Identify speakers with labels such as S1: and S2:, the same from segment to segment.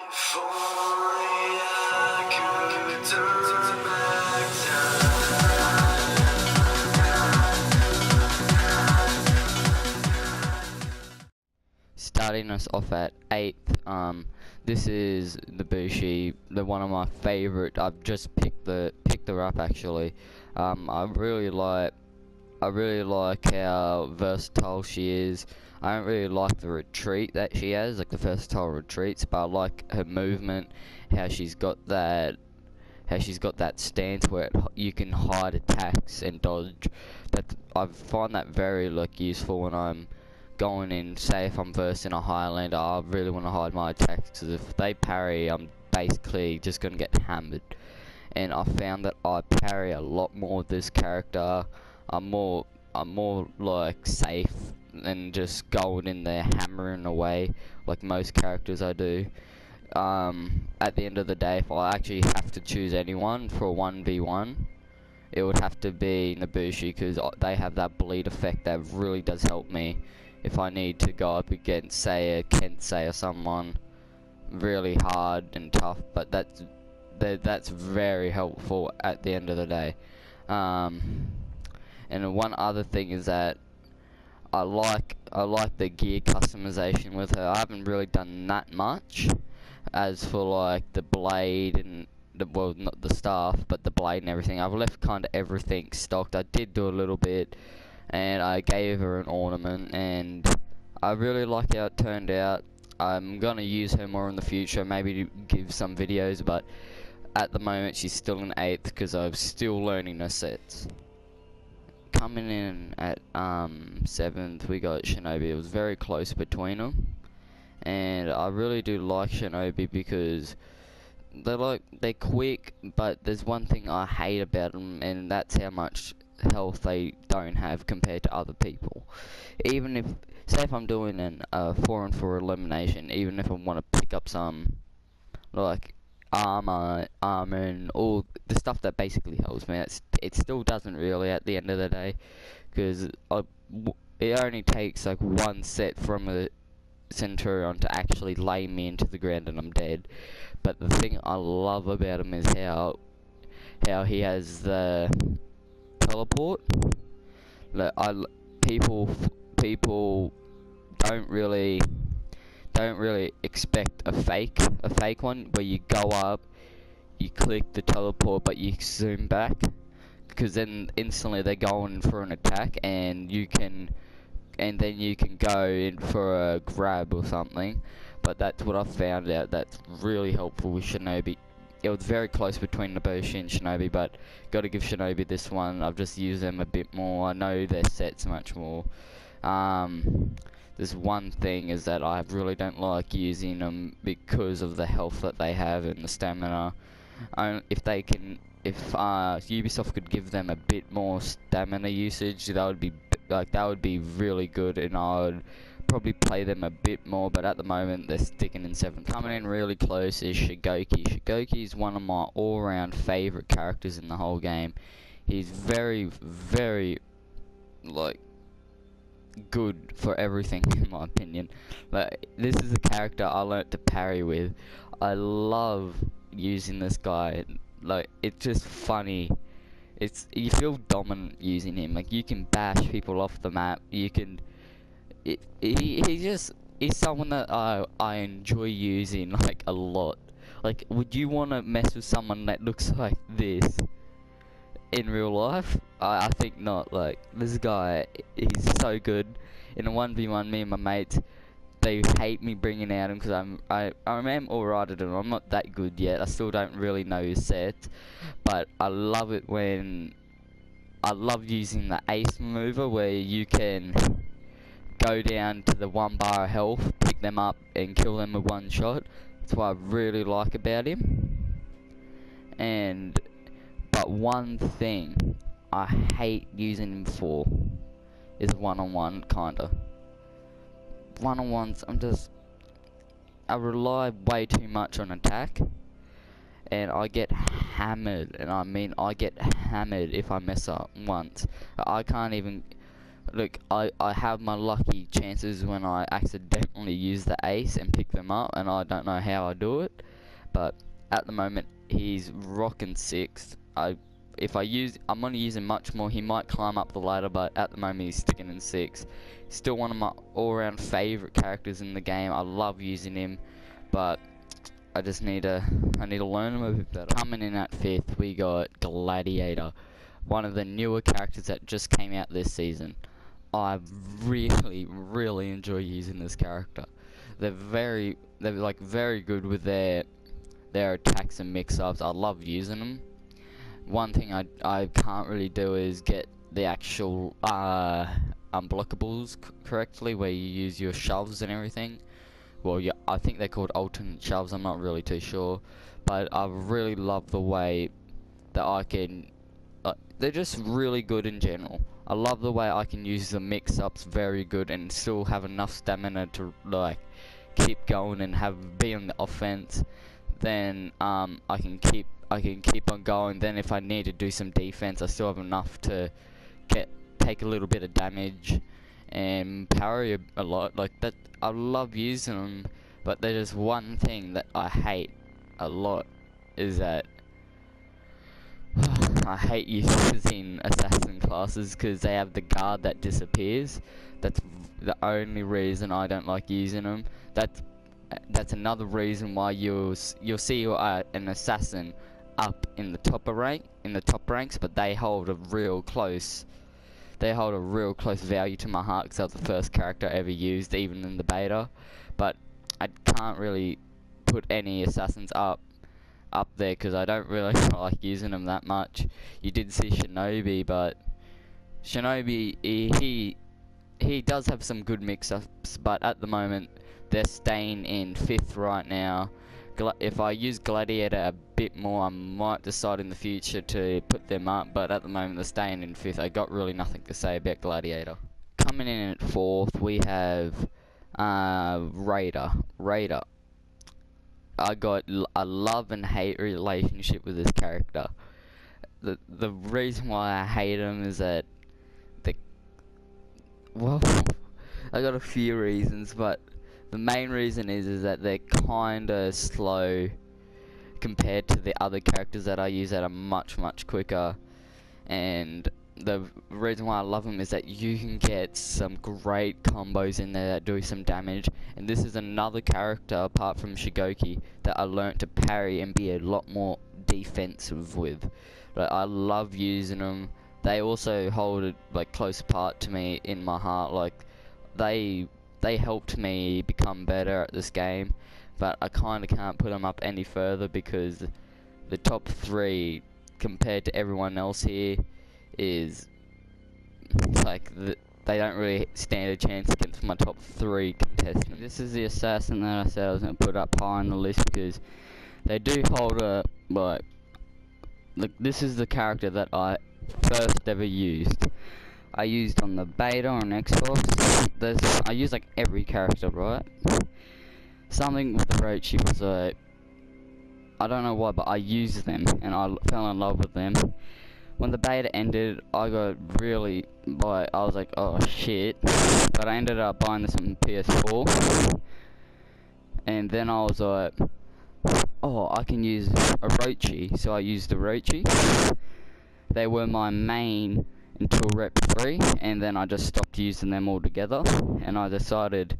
S1: If only I could turn back time.
S2: Starting us off at 8th, this is the Bushi, one of my favorite. I've just picked her up actually. I really like how versatile she is. I don't really like the retreat that she has, like the versatile retreats, but I like her movement, how she's got that stance where you can hide attacks and dodge. That I find that very useful when I'm going in. Say if I'm versed in a Highlander, I really want to hide my attacks, because if they parry, I'm basically just gonna get hammered. And I found that I parry a lot more with this character. I'm more like safe than just going in there hammering away like most characters I do. At the end of the day, if I actually have to choose anyone for a 1v1, it would have to be Bushi, because they have that bleed effect that really does help me if I need to go up against, say, a Kensei or someone really hard and tough. But that's very helpful at the end of the day. And one other thing is that I like the gear customization with her. I haven't really done that much. As for like the blade and well, not the staff, but the blade and everything, I've left kind of everything stocked. I did do a little bit, and I gave her an ornament, and I really like how it turned out. I'm gonna use her more in the future, maybe to give some videos, but at the moment she's still in 8th because I'm still learning her sets. Coming in at 7th, we got Shinobi. It was very close between them, and I really do like Shinobi because they're quick, but there's one thing I hate about them, and that's how much health they don't have compared to other people. Even if, say if I'm doing an 4-on-4 elimination, even if I want to pick up some like armor and all the stuff that basically helps me, it still doesn't really at the end of the day, because it only takes like one set from a Centurion to actually lay me into the ground and I'm dead. But the thing I love about him is how he has the teleport. Like people don't really expect a fake one where you go up, you click the teleport, but you zoom back, because then instantly they're going for an attack, and then you can go in for a grab or something. But that's what I found out that's really helpful with Shinobi. It was very close between Bushi and Shinobi, but gotta give Shinobi this one. I've just used them a bit more. I know their sets much more. There's one thing is that I really don't like using them because of the health that they have and the stamina. If Ubisoft could give them a bit more stamina usage, that would be really good, and I would probably play them a bit more. But at the moment they're sticking in 7th. Coming in really close is Ishigaki. Ishigaki is one of my all-round favorite characters in the whole game. He's very good for everything in my opinion. Like, this is a character I learnt to parry with. I love using this guy. Like, it's just funny. You feel dominant using him. Like, you can bash people off the map. You can. He's someone that I enjoy using like a lot. Like, would you want to mess with someone that looks like this in real life? I think not. Like, this guy, he's so good. In a 1v1, me and my mates, they hate me bringing out him because I am alright at him. I'm not that good yet. I still don't really know his sets, but I love it when I love using the ace maneuver where you can go down to the 1 bar of health, pick them up and kill them with one shot. That's what I really like about him. But one thing I hate using him for is one-on-one, kinda. One-on-ones, I rely way too much on attack, and I get hammered, and I mean I get hammered if I mess up once. I can't even, look, I have my lucky chances when I accidentally use the ace and pick them up, and I don't know how I do it, but at the moment he's rocking 6th. I'm gonna use him much more. He might climb up the ladder, but at the moment he's sticking in 6th. Still one of my all-round favorite characters in the game. I love using him, but I need to learn him a bit better. Coming in at 5th, we got Gladiator, one of the newer characters that just came out this season. I really enjoy using this character. They're like very good with their attacks and mix-ups. I love using them. One thing I can't really do is get the actual unblockables correctly, where you use your shoves and everything. Well, yeah, I think they're called alternate shoves. I'm not really too sure, but I really love the way that I can. They're just really good in general. I love the way I can use the mix-ups very good and still have enough stamina to like keep going and be on the offense. Then I can keep on going. Then if I need to do some defense, I still have enough to take a little bit of damage and parry a lot. Like that, I love using them, but there's one thing that I hate a lot, is that I hate using assassin classes because they have the guard that disappears. That's the only reason I don't like using them. That's another reason why you'll see an assassin up in the top ranks, but they hold a real close value to my heart because that's the first character I ever used, even in the beta. But I can't really put any assassins up there because I don't really like using them that much. You did see Shinobi, but Shinobi, he does have some good mix-ups, but at the moment they're staying in 5th right now. If I use Gladiator a bit more, I might decide in the future to put them up, but at the moment they're staying in 5th. I got really nothing to say about Gladiator. Coming in at 4th, we have Raider. I got a love and hate relationship with this character. The reason why I hate him is that I got a few reasons, but the main reason is that they're kinda slow compared to the other characters that I use that are much quicker. And the reason why I love them is that you can get some great combos in there that do some damage, and this is another character apart from Ishigaki that I learnt to parry and be a lot more defensive with. Like, I love using them. They also hold a close part to me in my heart. Like, they helped me become better at this game, but I kinda can't put them up any further because the top 3 compared to everyone else here is they don't really stand a chance against my top 3 contestants. This is the assassin that I said I was going to put up high on the list because they do hold a this is the character that I first ever used. I used on the beta on Xbox. I used like every character, right? Something with Orochi was I don't know why, but I used them and I fell in love with them. When the beta ended, I got really I was like, oh shit, but I ended up buying this on PS4, and then I was like, oh, I can use Orochi, so I used Orochi. They were my main until Rep 3, and then I just stopped using them altogether, and I decided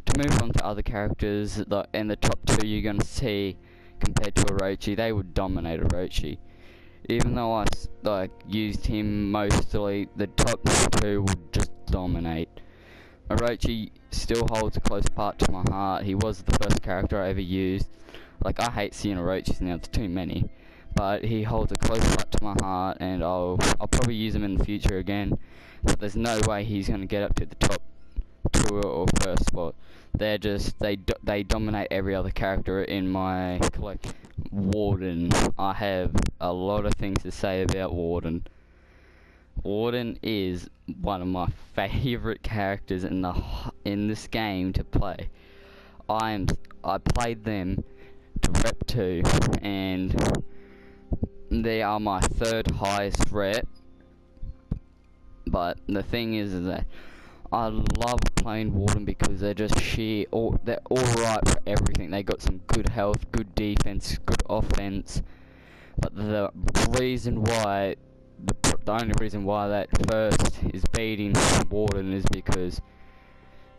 S2: to move on to other characters. And the top 2 you're going to see compared to Orochi, they would dominate Orochi. Even though I used him mostly, the top 2 would just dominate. Orochi still holds a close part to my heart. He was the first character I ever used. Like, I hate seeing Orochis now, there's too many. But he holds a close part to my heart, and I'll probably use him in the future again. But there's no way he's going to get up to the top 2 or first spot. They're just, they dominate every other character in my collection. Warden. I have a lot of things to say about Warden. Warden is one of my favorite characters in this game to play. I played them to Rep 2, and they are my 3rd highest rep But the thing is that I love playing Warden because they're just they're alright for everything. They got some good health, good defense, good offense. But the reason why, the only reason why that first is beating Warden is because,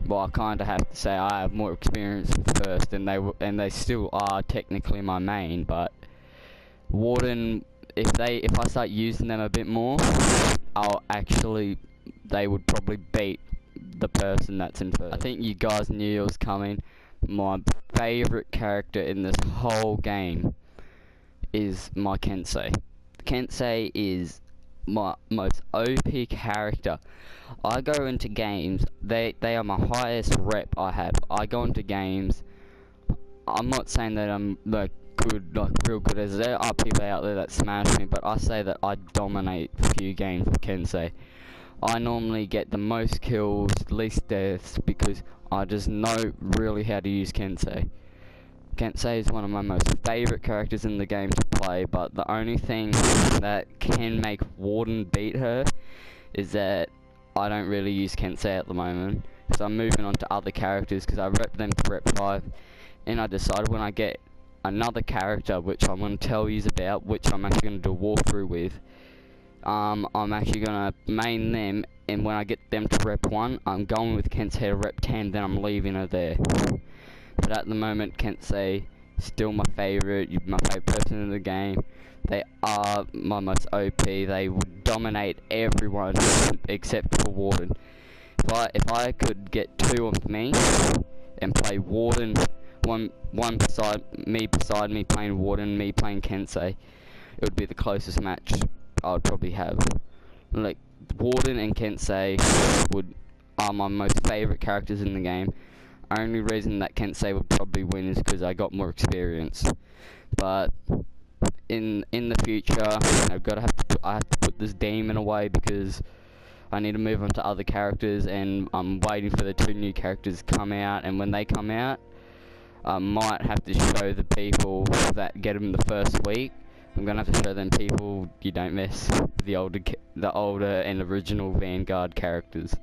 S2: well, I kind of have to say I have more experience with first, and they still are technically my main. But Warden, if I start using them a bit more, they would probably beat the person that's in first. I think you guys knew it was coming. My favorite character in this whole game is my Kensei. Kensei is my most OP character. I go into games, they are my highest rep I have. I go into games, I'm not saying that I'm like good, like real good, as there are people out there that smash me, but I say that I dominate a few games with Kensei. I normally get the most kills, least deaths, because I just know really how to use Kensei. Kensei is one of my most favourite characters in the game to play, but the only thing that can make Warden beat her is that I don't really use Kensei at the moment. So I'm moving on to other characters because I rep them to rep 5, and I decided when I get another character, which I'm going to tell you about, which I'm actually going to do a walkthrough with, I'm actually going to main them, and when I get them to rep 1, I'm going with Kensei to rep 10, then I'm leaving her there. But at the moment, Kensei still my favourite person in the game. They are my most OP. They would dominate everyone except for Warden. If I could get 2 of me and play Warden, one beside me playing Warden, me playing Kensei, it would be the closest match I would probably have. Like, Warden and Kensei are my most favourite characters in the game. Only reason that Kensei would probably win is because I got more experience. But in the future, I have to put this demon away because I need to move on to other characters, and I'm waiting for the 2 new characters to come out. And when they come out, I might have to show the people that get them the first week. I'm gonna have to show them people you don't mess with the older and original Vanguard characters.